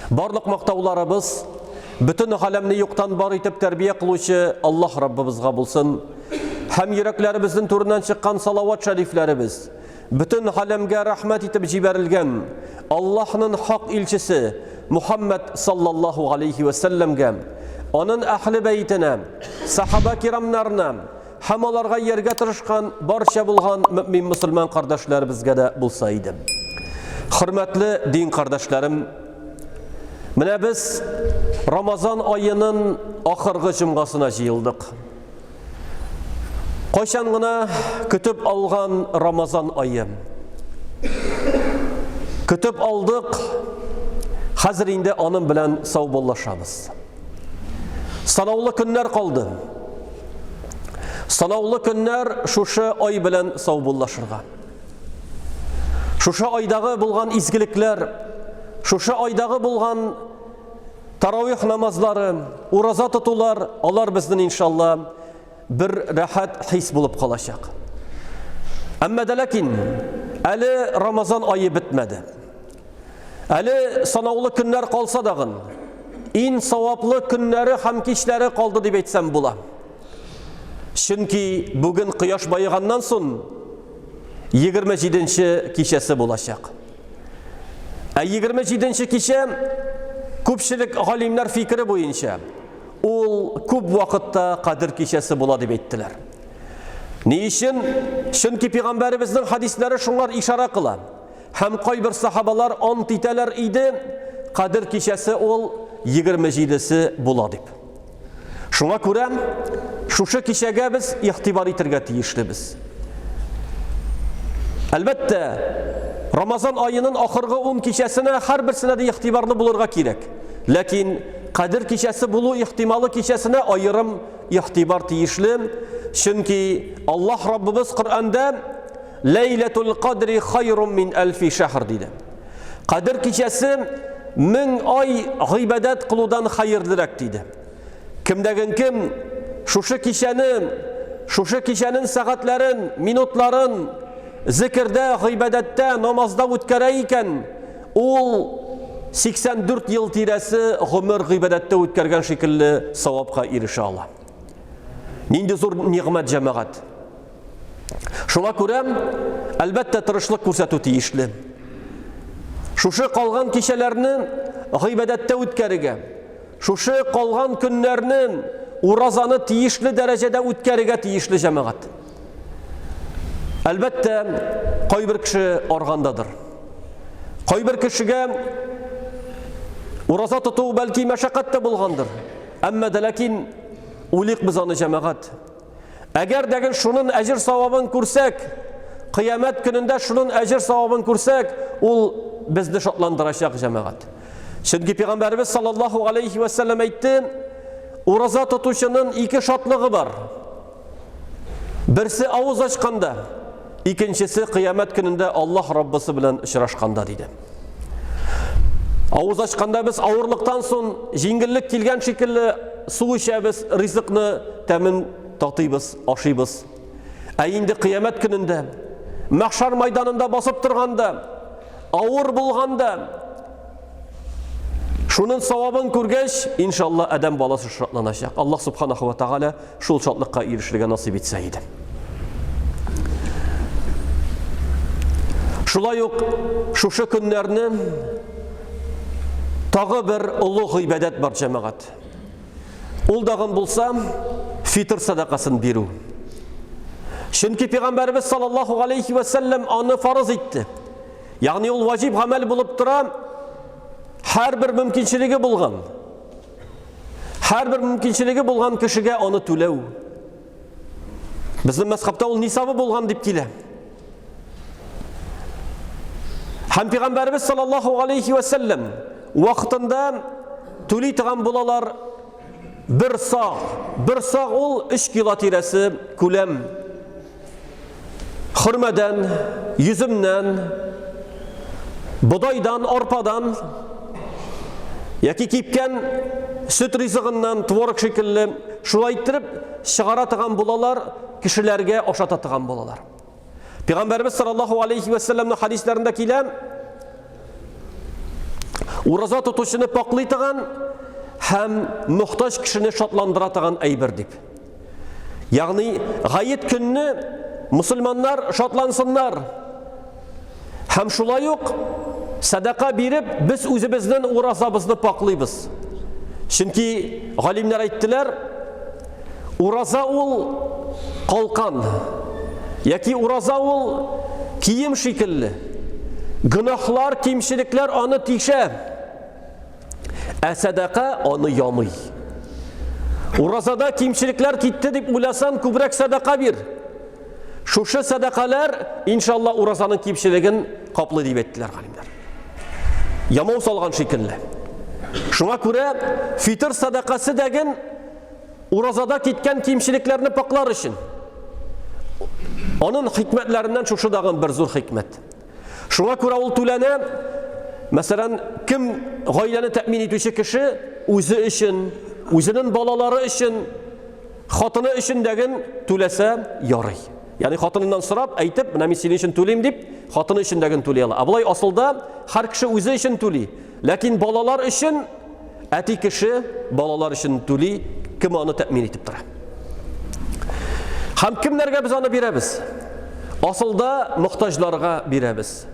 Барлык мактауларыбыз бүтін ғаламны юктан бар итеп тәрбия кылучы Аллах Раббыбызга булсын. Һәм йөрәкләребезнең турынан чыккан салават шәрифләребез бүтін ғаламга рәхмәт итеп җибәрелгән Аллаһның хак илчесе Мухаммад саллаллаху алейхи ва салламга, аның әһле бәйтенә, сахаба кирамнарына, һәм аларга ергә тырышкан барча булган мөмин мусульман кардәшләребезгә дә булса иде. Хөрмәтле дин кардәшләрем, менә без Рамазан айының ахыргы җомгасына җыелдык. Кайчан гына көтеп алган Рамазан айы. Көтеп алдык, хәзер инде аның белән саубуллашабыз. Санаулы көннәр калды. Санаулы көннәр шушы ай белән саубуллашырга. Шушы айдагы булган изгелекләр, шушы айдагы булган таравих намазлары, ураза тотулар, алар безнең иншалла бер рәхәт хис булып калачак. Әмма дә ләкин әле Рамазан айы бетмәде. Әле санаулы көннәр калса дагын, иң саваплы көннәре һәм кичләре калды дип әйтсәм була. Чөнки бүген кояш байыганнан соң 27нче кичәсе булачак. 27нче кичә күпчелек галимнәр фикере буенча ул күп вакытта Кадир кичәсе була дип әйттеләр. Ни өчен? Чөнки пәйгамбәребезнең хадисләре шуңар ишара кыла. Һәм кайбер сахабалар ант итәләр иде, Кадир кичәсе ул 27се була дип. Шуңа күрә шушы кичәгә без игътибар итәргә тиешлебез. Әлбәттә, Рамазан айының ахыргы 10 кичәсенә һәрберсенә дә игътибарлы булырга кирәк. Ләкин Кадир кичәсе булу ихтималы кичәсенә айырым игътибар тиешле. Чөнки Аллаһ Раббыбыз Коръәндә Ләйләтул Кадри хайрун мин алфи шәһр диде. Кадир кичәсе 1000 ай гыйбадат кылудан хайырлырак диде. Кемдәген кем шушы кичәнең сәгатьләрен, минутларын зикрдә, гыйбадатта, намазда үткәрә икән, ул 84 ел тирәсе гомер гыйбадатта үткәргән шикелле савапка ирешә ала. Нинди зур ниғмәт җәмәгать. Шуңа күрә, әлбәттә тырышлык күрсәтү тиешле. Шушы калган кичәләрне гыйбадатта үткәрергә, шушы калган көннәрне уразаны тиешле дәрәҗәдә үткәрергә тиешле җәмәгать. Әлбәттә, кайбер кеше аргандадыр. Кайбер кешегә ураза тоту бәлки мәшәкать тә булгандыр. Әмма дә ләкин улик без аны җәмәгать. Әгәр дәген шуның әҗр савабын күрсәк, кыямәт көнендә шуның әҗр савабын күрсәк, ул безне шатландырачак җәмәгать. Чөнки пәйгамбәрбез саллаллаху алейхи ва саллям әйтте, ураза тотучының 2 шатлыгы бар. Берсе авыз ачканда, икенчесе кыямәт көнендә Аллаһ Раббысы белән очрашканда диде. Авыз ачканда без авырлыктан соң җиңеллек килгән шикелле су ичәбез, ризыкны тәмин татыйбыз, ашыйбыз. Ә инде кыямәт көнендә, мәхшәр майданында басып торганда, авыр булганда, шуның савабын күргәч, иншалла адәм баласы шатланачак. Аллаһ субханаху ва тааля шул шатлыкка ирешергә насыйп итсә иде. Шулай ук шушы көннәрне тагы бер улуг гыйбадат бар җәмәгать. Ул дагын булса, фитр садакасын бирү. Чөнки пәйгамбәрбез саллаллаху алейхи ва саллям аны фарыз итте. Ягъни ул ваҗиб гамәл булып тора, һәрбер мөмкинчелеге булган. Һәрбер мөмкинчелеге булган кешегә аны түләү. Безнең мәзһәбтә ул нисабы булган дип килә. Һәм пәйгамбәрбез саллаллаху алейхи ва саллям вакытында түли торган булалар bir sağ ул 3 кило тирәсе күләм. Хөрмәдән, йөземнән, бодайдан, арпадан, яки кипкән сөт ризыгыннан, творог шикелле, шулай итеп чыгара торган булалар, кешеләргә ашата торган булалар. Пәйгамбәрбез саллаллаху алейхи ва саллямның хадисләрендә килә, Ураза тотушыны паклый торган һәм мөхтаҗ кешене шатландыра торган әйбер дип. Ягъни гает көнне мусульманнар шатлансыннар. Һәм шулай ук садака биреп, без үзебезнең уразабызны паклыйбыз. Чөнки галимнәр әйттеләр, ураза ул калкан, яки ураза ул кием шикелле. Гөнаһлар, кимчелекләр аны тишә. Ә садака аны ямый. Уразада кимчелекләр китте дип уйласаң, күбрәк садака бир. Шушы садакалар, иншалла, уразаның кимчелеген каплый дип әйттеләр галимнәр. Ямау салган шикелле. Шуңа күрә фитр садакасы дәген уразада киткән кимчелекләрне паклар өчен. Аның хикмәтләреннән шушы дагын бер зур хикмәт. Шуңа күрә ул түләнә, мәсәлән, кем гаиләне тәэмин итүче кеше үзе өчен, үзенең балалары өчен, хатыны өчен дәген түләсә ярый. Яни хатыныннан сорап, әйтеп, менә мин синең өчен түлим дип, хатыны өчен дәген түли ала. Абылай асылда һәр кеше үзе өчен түли. Ләкин балалар өчен әти кеше балалар өчен түли, кем аны тәэмин итеп тора. Һәм кемнәргә без аны бирәбез? Асылда мөхтаҗларга бирәбез.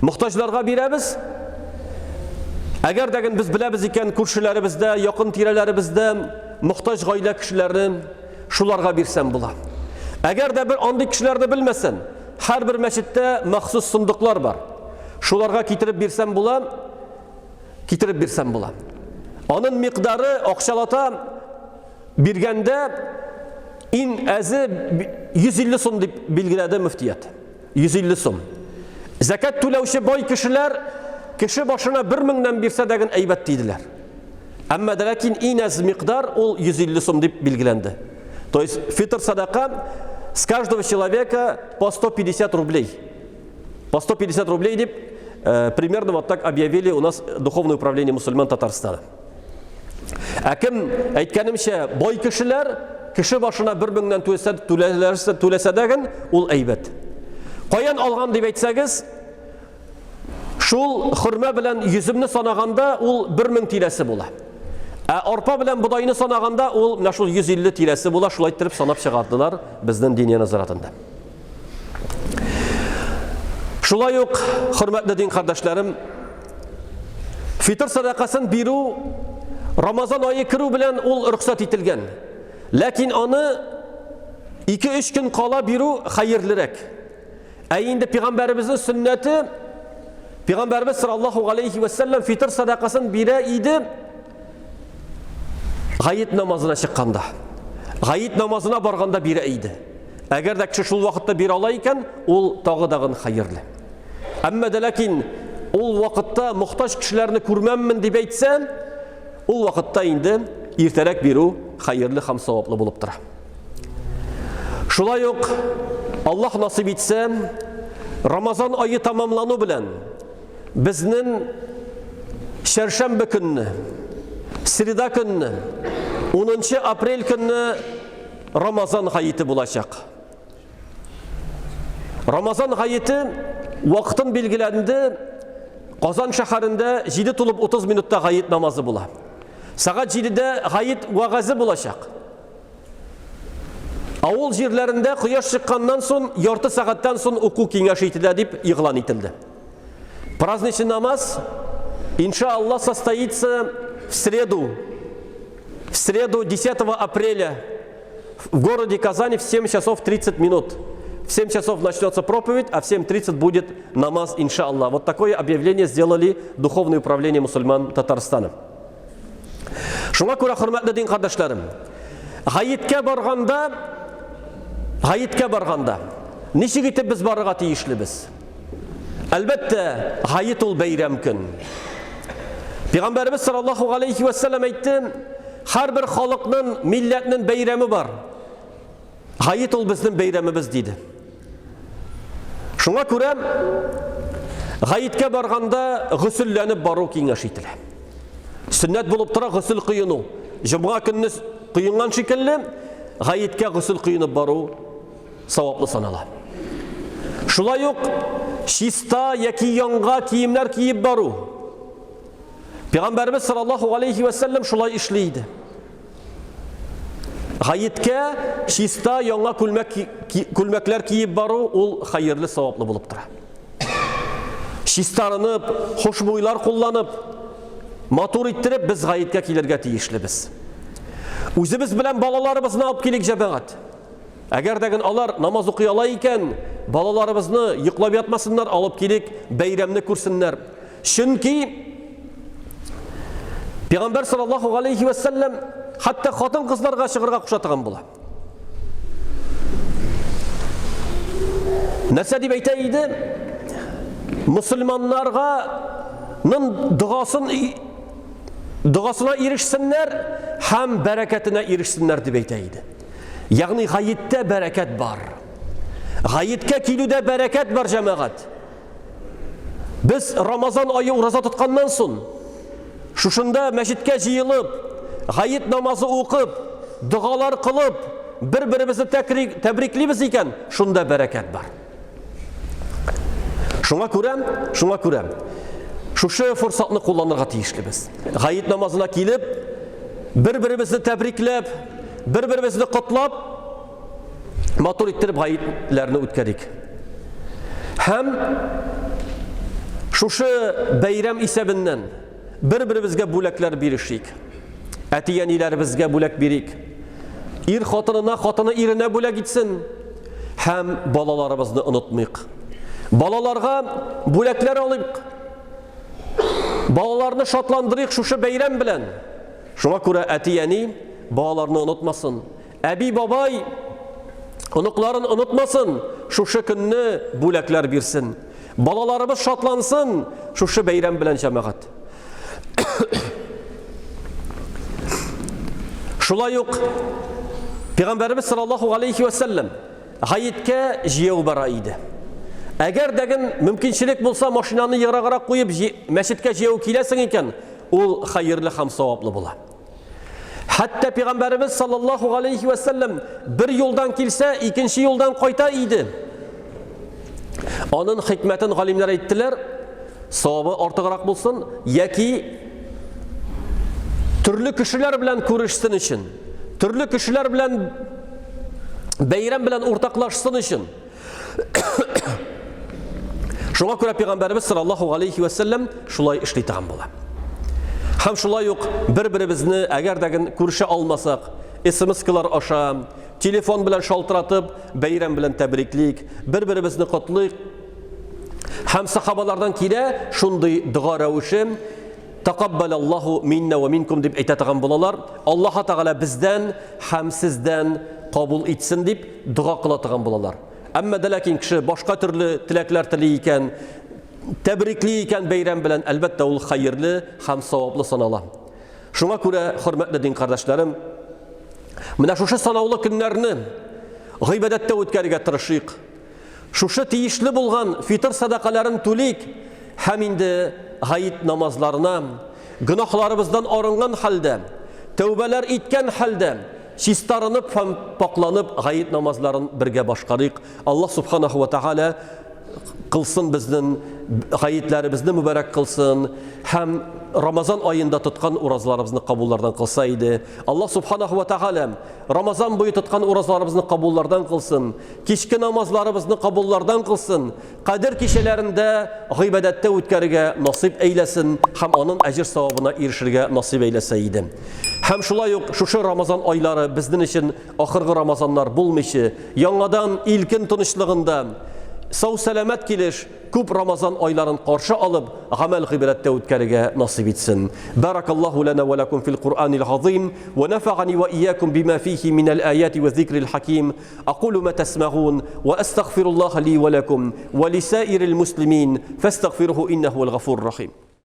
Мөхтаҗларга бирәбез. Әгәр дәген без беләбез икән, күршеләребездә, якын тирәләребездә мөхтаҗ гаилә кешеләрен шуларга бирсәм була. Әгәр дә бер андый кешеләрне белмәсән, һәр бер мәчеттә махсус сундуклар бар. Шуларга китереп бирсәм була, Аның микъдары акчалата биргәндә ин әзе 150 сум дип билгеләде мөфтият. 150 сум. Закат түләүче бай кешеләр кеше башына 1000-нән бирсә дәген әйбәт диделәр. Әмма ләкин ин әз микъдар ул 150 сум дип билгеләнде. То есть фитр садака с каждого человека по 150 рублей. По 150 рублей дип примерно вот так объявили у нас Духовное управление мусульман Татарстана. Ә кем әйткәнемчә бай кешеләр кеше башына 1000-нән түләсә дәген ул әйбәт. Каян алган дип әйтсәгез, шул хөрмә белән йөземне санаганда ул 1000 тирәсе була. Ә арпа белән будайны санаганда ул менә шул 150 тирәсе була, шулай итеп санап чыгардылар безнең дини назаратында. Шулай ук, хөрмәтле дин кардәшләрем, фитр садакасын бирү Рамазан айы кирү белән ул рөхсәт ителгән. Ләкин аны 2-3 көн кала бирү хәерлерәк. Ә инде пәйгамбәребезнең сөннәте, пәйгамбәрбез саллаллаху алейхи ва саллям фитр садакасын бирә иде гаит намазына чыкканда. Гаит намазына барганда бирә иде. Әгәр дә кеше шул вакытта бирә ала икән, ул тагы-дагын хәерле. Әмма ләкин ул вакытта мөхтаҗ кешеләрне күрмәммен дип әйтсә, ул вакытта инде иртәрәк бирү хәерле һәм саваплы булып тора. Шулай ук Аллаһ насип итсә, Рамазан айы тамамлану белән безнең шәршәмбе көнне, среда көнне, 10 апрель көнне Рамазан гаете булачак. Рамазан гаете вакытын билгеләнде. Казан шәһәрендә 7:30 минутта гает намазы була. Сагат 7-дә гает вагазы булачак. Авыл җирләрендә кояш чыкканнан соң ярты сагаттан соң уку киңәш ителә дип игълан ителде. Праздничный намаз иншаллах состоится в среду 10 апреля в городе Казани в 7 часов 30 минут. В 7 часов начнется проповедь, а в 7:30 будет намаз, иншаллах. Вот такое объявление сделали Духовное управление мусульман Татарстана. Шуңа күрә, хөрмәтле дин кардәшләрем, гаеткә барганда ничек итеп без барырга тиешлебез? Әлбәттә, гает ул бәйрәм көн. Пәйгамбәрбез саллаллаху алейхи ва саллям әйтте, һәр бер халыкның, милләтнең бәйрәме бар. Гает ул безнең бәйрәмебез диде. Шуңа күрә, гаеткә барганда гысүлләнеп бару киңәш ителә. Сөннәт булып тора гысүл кыйыну. Җомга көнне кыйынган шикелле, гаеткә гысүл кыйынып бару саваплы санала. Шулай ук чиста яки яңа киемнәр киеп бару. Peygamberimiz sallallahu aleyhi ve sellem şulay işleydi. Gayetke çista yanga külmekler kiyip baru ol hayırlı sevaplı bulup dura. Çistaranıp, hoşbuylar kullanıp, matur ittirip biz gayetke kilerge tiyişli biz. Üzümüz bilen balalarımızı alıp kilik cemaat. Eğer degin alar namaz okuyalayken balalarımızı yıklab yatmasınlar, alıp kilik beyremni kursunlar. Çünkü Peygamber sallallahu aleyhi ve sellem hatta xotin qizlarga chiqirga qushatigan bo'lar. Nasa deb aytaydi? Musulmonlarning duosina erishsinlar, ham barakatına erishsinlar deb aytaydi. Ya'ni g'ayitda barakat bor. G'ayitga keluvda barakat bor jamoat. Biz Ramazon oyi roza tutgandan so'ng şuşunda meşitke jiyilib, g'ayit namazı o'qib, duolar qilib, bir-birimizni tabrikleymiz ekan, shunda barakat bor. Şuna ko'ra, şuşu fursatni qo'llanirga tiyishlimiz. G'ayit namazına kelib, bir-birimizni tabriklab, bir-birimizni qutlab, matur ettirib g'ayitlarni o'tkadik. Ham şuşu bayram hisobidan bir-birimizga bo'laklar berishik. Atiyanilarimizga bo'lak berik. Xotini erine bo'lak etsin. Ham balalarimizni unutmayq. Balalarga bo'laklar olib, balalarni shotlandirib şuşu bayram bilan. Şuna ko'ra atiyani balalarni unutmasın. Abi babay unuqlarini unutmasın. Şuşu kunni bo'laklar bersin. Balalarimiz shotlansın. Şuşu bayram bilan jamoat. Şulay yok. Peygamberimiz sallallahu aleyhi ve sellem g'ayitga jiyav bara edi. Eğer degin mümkinchilik bo'lsa mashinani yig'rag'roq qo'yib masjidga jiyav kelasan ekan, ol hayırlı ham savobli bo'lar. Hatta Peygamberimiz sallallahu aleyhi ve sellem bir yoldan kelsa, ikinci yoldan qayta edi. Onun hikmetini alimler aytdilar, savobi ortiqroq bo'lsin yoki türlü kişiler bilen ko'rishsin için, türlü kişiler bilen bayram bilen ortaklaşsın için. Şuna ko'ra Peygamberimiz sallallahu aleyhi ve sellem şulay işleydigan bo'lar. Ham şulay yok, bir-birimizni agar degin ko'risha olmasak, SMS qilar aşa, telefon bilen şaltıratıp, bayram bilen tabriklik, bir-birimizni qutlayq. Ham sahabalardan kile şunday duo ravişi Taqabbalallahu minna ve minkum deb aytadigan bo'lalar. Alloh taala bizdan ham sizdan qabul etsin deb duo qiladigan bo'lalar. Amma lakin kishi boshqa turli tilaklar tilaykan, tabriklaykan bayram bilan albatta ul xayrli ham savobli sanaladi. Shunga ko'ra hurmatli din qardoshlarım, mana shu sanavli kunlarni g'iybatda o'tkazishga tirishik. Shu tiyishli bo'lgan fitr sadaqalarini to'lik, ham endi g'ayit namazlarına, günahlarımızdan arıngan halde, tövbeler etken halde, çistaranıp, paklanıp, g'ayit namazların birge başkarıyık. Allah subhanahu ve teala kılsın bizden, g'ayitlerimizni mübarek kılsın, hem Ramazan ayında tutkan urazlarımızı kabullardan kılsaydı. Allah subhanahu ve teala Ramazan boyu tutkan urazlarımızı kabullardan kılsın. Kişki namazlarımızı kabullardan kılsın. Kadir kişilerinde gıybadette ötkərige nasip eylesin. Hem onun ecir savabına erişirge nasip eyleseydi. Hem şulay yok, şu Ramazan ayları bizden için ahırgı Ramazanlar bulmuşu. Yangadan ilkin tanışlığında sağ selamet geliş, küp Ramazan ayların karşı alıp, amel gıybette ötkərige nasip etsin. Barakallahu lana ve lakum fil Kur'anil azim ve nefa'ani ve iyyakum bima fihi minel ayati ve zikril hakim. Aqulu ma tesma'un ve estağfirullah li ve lakum ve lisairil muslimin. Festağfiruhu innehu'l gafurur rahim.